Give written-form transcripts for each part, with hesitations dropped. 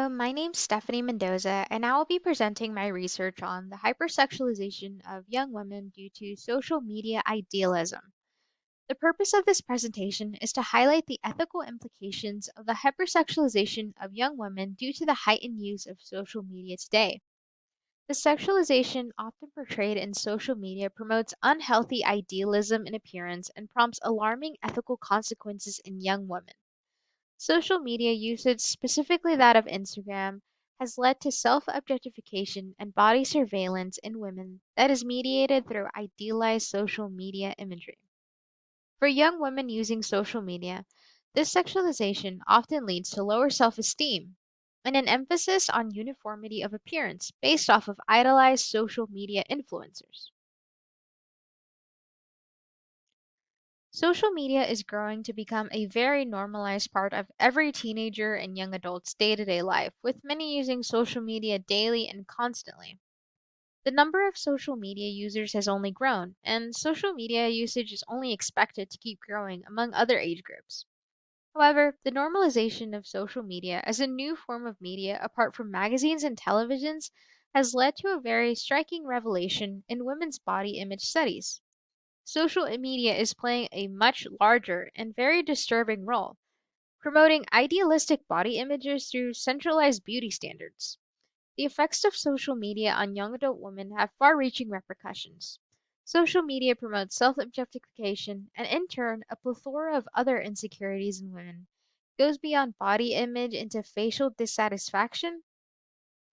My name's Stephanie Mendoza, and I will be presenting my research on the hypersexualization of young women due to social media idealism. The purpose of this presentation is to highlight the ethical implications of the hypersexualization of young women due to the heightened use of social media today. The sexualization often portrayed in social media promotes unhealthy idealism in appearance and prompts alarming ethical consequences in young women. Social media usage, specifically that of Instagram, has led to self-objectification and body surveillance in women that is mediated through idealized social media imagery. For young women using social media, this sexualization often leads to lower self-esteem and an emphasis on uniformity of appearance based off of idolized social media influencers. Social media is growing to become a very normalized part of every teenager and young adult's day-to-day life, with many using social media daily and constantly. The number of social media users has only grown, and social media usage is only expected to keep growing among other age groups. However, the normalization of social media as a new form of media apart from magazines and televisions has led to a very striking revelation in women's body image studies. Social media is playing a much larger and very disturbing role, promoting idealistic body images through centralized beauty standards. The effects of social media on young adult women have far reaching repercussions. Social media promotes self objectification and, in turn, a plethora of other insecurities in women, goes beyond body image into facial dissatisfaction,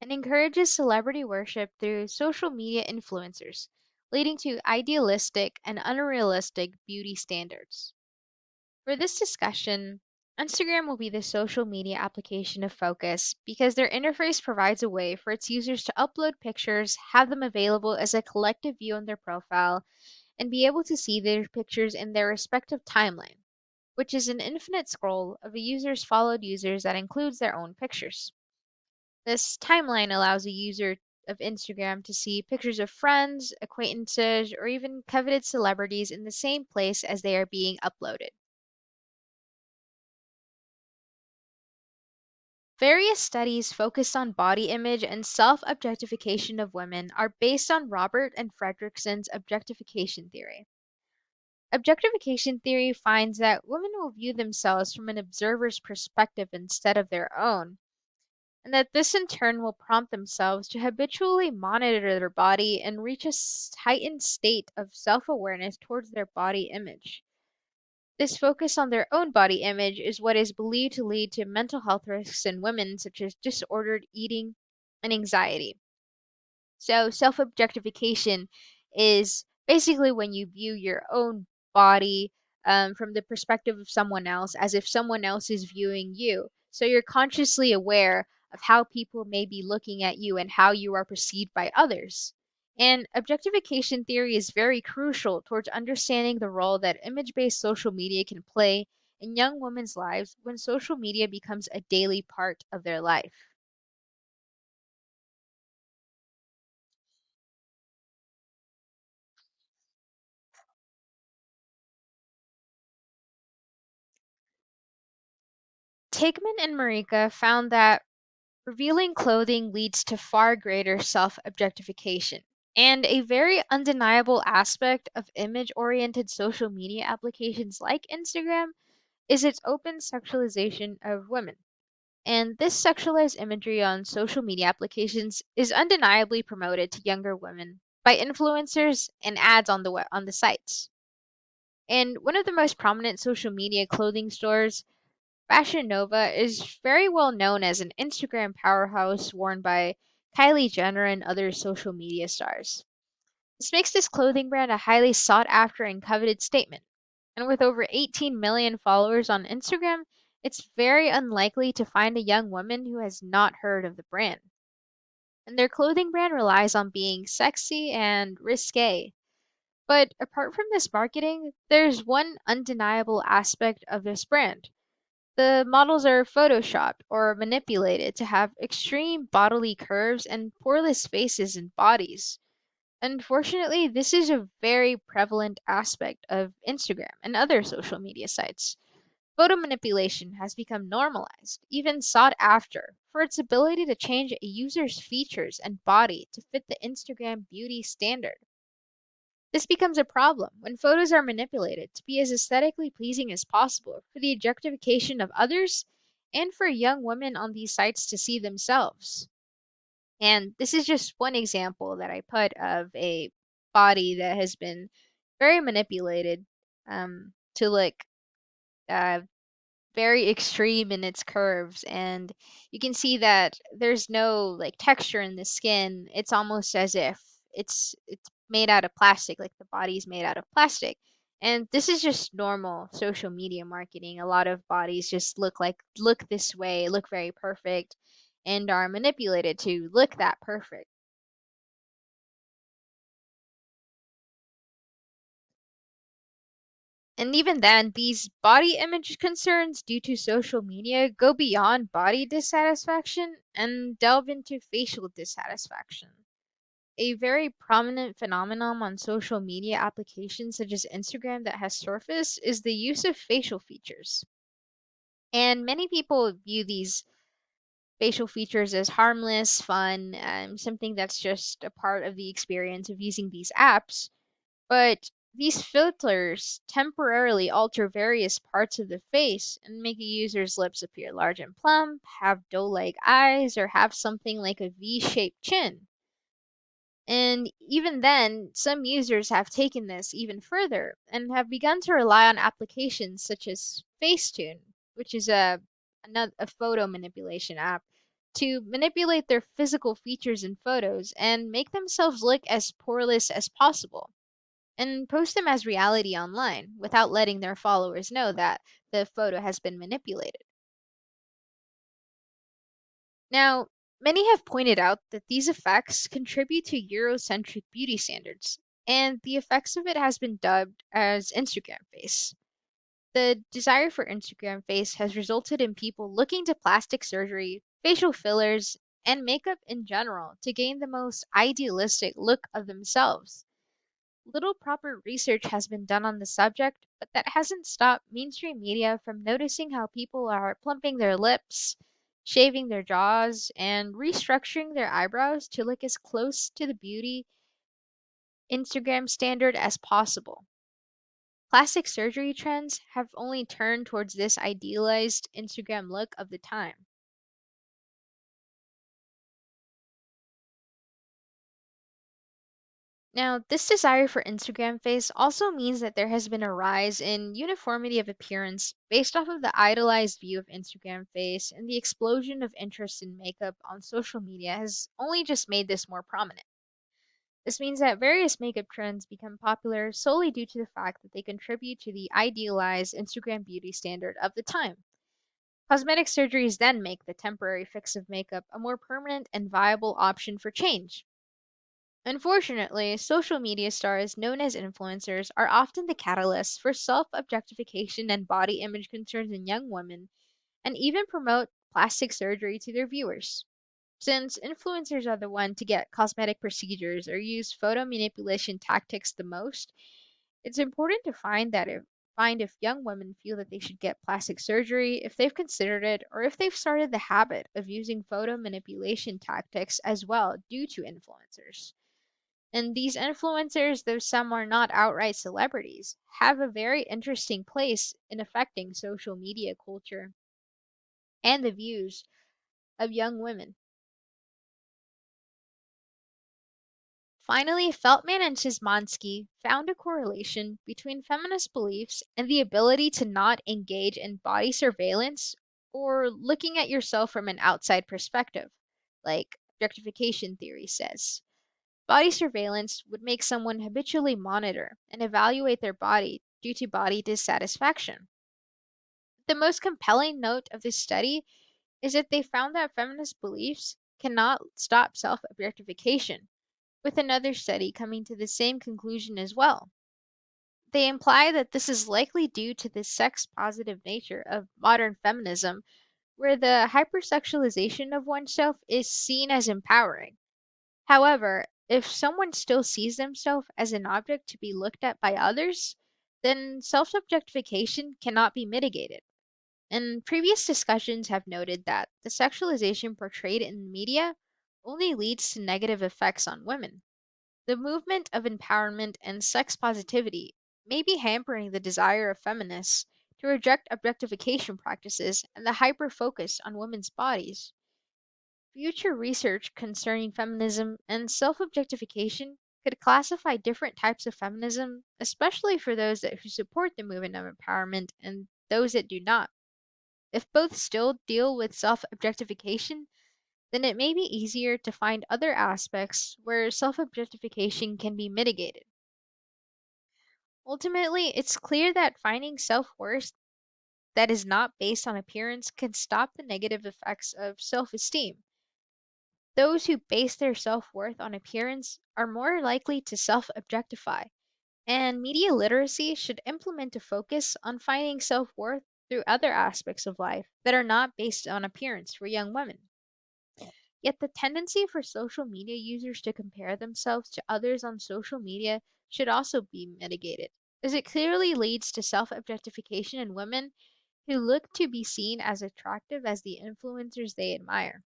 and encourages celebrity worship through social media influencers, leading to idealistic and unrealistic beauty standards. For this discussion, Instagram will be the social media application of focus because their interface provides a way for its users to upload pictures, have them available as a collective view on their profile, and be able to see their pictures in their respective timeline, which is an infinite scroll of a user's followed users that includes their own pictures. This timeline allows a user of Instagram to see pictures of friends, acquaintances, or even coveted celebrities in the same place as they are being uploaded. Various studies focused on body image and self-objectification of women are based on Robert and Fredrickson's objectification theory. Objectification theory finds that women will view themselves from an observer's perspective instead of their own, and that this in turn will prompt themselves to habitually monitor their body and reach a heightened state of self-awareness towards their body image. This focus on their own body image is what is believed to lead to mental health risks in women, such as disordered eating and anxiety. So, self objectification is basically when you view your own body from the perspective of someone else as if someone else is viewing you. So, you're consciously aware of how people may be looking at you and how you are perceived by others. And objectification theory is very crucial towards understanding the role that image based social media can play in young women's lives when social media becomes a daily part of their life. Takeman and Marika found that revealing clothing leads to far greater self objectification. And a very undeniable aspect of image oriented social media applications like Instagram is its open sexualization of women. And this sexualized imagery on social media applications is undeniably promoted to younger women by influencers and ads on on the sites. And one of the most prominent social media clothing stores, Fashion Nova, is very well known as an Instagram powerhouse worn by Kylie Jenner and other social media stars. This makes this clothing brand a highly sought after and coveted statement. And with over 18 million followers on Instagram, it's very unlikely to find a young woman who has not heard of the brand. And their clothing brand relies on being sexy and risque. But apart from this marketing, there's one undeniable aspect of this brand. The models are photoshopped or manipulated to have extreme bodily curves and poreless faces and bodies. Unfortunately, this is a very prevalent aspect of Instagram and other social media sites. Photo manipulation has become normalized, even sought after, for its ability to change a user's features and body to fit the Instagram beauty standard. This becomes a problem when photos are manipulated to be as aesthetically pleasing as possible for the objectification of others and for young women on these sites to see themselves. And this is just one example that I put of a body that has been very manipulated to look uh, very extreme in its curves, and you can see that there's no like texture in the skin. It's almost as if it's made out of plastic, like the body's made out of plastic. And this is just normal social media marketing. A lot of bodies just look this way, look very perfect, and are manipulated to look that perfect. And even then, these body image concerns due to social media go beyond body dissatisfaction and delve into facial dissatisfaction. A very prominent phenomenon on social media applications such as Instagram that has surfaced is the use of facial features. And many people view these facial features as harmless, fun, something that's just a part of the experience of using these apps. But these filters temporarily alter various parts of the face and make a user's lips appear large and plump, have doe-like eyes, or have something like a V-shaped chin. And even then, some users have taken this even further and have begun to rely on applications such as Facetune, which is a photo manipulation app, to manipulate their physical features in photos and make themselves look as poreless as possible and post them as reality online without letting their followers know that the photo has been manipulated. Now, many have pointed out that these effects contribute to Eurocentric beauty standards, and the effects of it has been dubbed as Instagram face. The desire for Instagram face has resulted in people looking to plastic surgery, facial fillers, and makeup in general to gain the most idealistic look of themselves. Little proper research has been done on the subject, but that hasn't stopped mainstream media from noticing how people are plumping their lips, shaving their jaws, and restructuring their eyebrows to look as close to the beauty Instagram standard as possible. Plastic surgery trends have only turned towards this idealized Instagram look of the time. Now, this desire for Instagram face also means that there has been a rise in uniformity of appearance based off of the idolized view of Instagram face, and the explosion of interest in makeup on social media has only just made this more prominent. This means that various makeup trends become popular solely due to the fact that they contribute to the idealized Instagram beauty standard of the time. Cosmetic surgeries then make the temporary fix of makeup a more permanent and viable option for change. Unfortunately, social media stars known as influencers are often the catalysts for self objectification and body image concerns in young women, and even promote plastic surgery to their viewers. Since influencers are the one to get cosmetic procedures or use photo manipulation tactics the most, it's important to find if young women feel that they should get plastic surgery, if they've considered it, or if they've started the habit of using photo manipulation tactics as well due to influencers. And these influencers, though some are not outright celebrities, have a very interesting place in affecting social media culture and the views of young women. Finally, Feltman and Szymanski found a correlation between feminist beliefs and the ability to not engage in body surveillance or looking at yourself from an outside perspective, like objectification theory says. Body surveillance would make someone habitually monitor and evaluate their body due to body dissatisfaction. The most compelling note of this study is that they found that feminist beliefs cannot stop self objectification, with another study coming to the same conclusion as well. They imply that this is likely due to the sex positive nature of modern feminism, where the hypersexualization of oneself is seen as empowering. However, if someone still sees themselves as an object to be looked at by others, then self objectification cannot be mitigated. And previous discussions have noted that the sexualization portrayed in the media only leads to negative effects on women. The movement of empowerment and sex positivity may be hampering the desire of feminists to reject objectification practices and the hyper focus on women's bodies. Future research concerning feminism and self objectification could classify different types of feminism, especially for those who support the movement of empowerment and those that do not. If both still deal with self objectification, then it may be easier to find other aspects where self objectification can be mitigated. Ultimately, it's clear that finding self worth that is not based on appearance can stop the negative effects of self esteem. Those who base their self worth on appearance are more likely to self objectify, and media literacy should implement a focus on finding self worth through other aspects of life that are not based on appearance for young women. Yet the tendency for social media users to compare themselves to others on social media should also be mitigated, as it clearly leads to self objectification in women who look to be seen as attractive as the influencers they admire.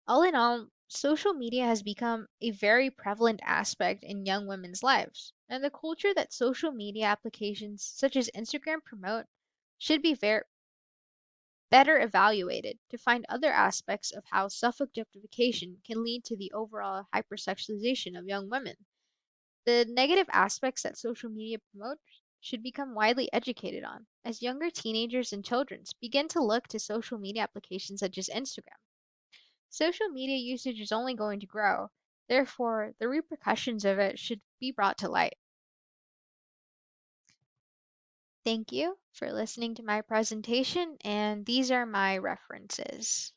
All in all, social media has become a very prevalent aspect in young women's lives, and the culture that social media applications such as Instagram promote should be better evaluated to find other aspects of how self objectification can lead to the overall hypersexualization of young women. The negative aspects that social media promotes should become widely educated on, as younger teenagers and children begin to look to social media applications such as Instagram. Social media usage is only going to grow, therefore, the repercussions of it should be brought to light. Thank you for listening to my presentation, and these are my references.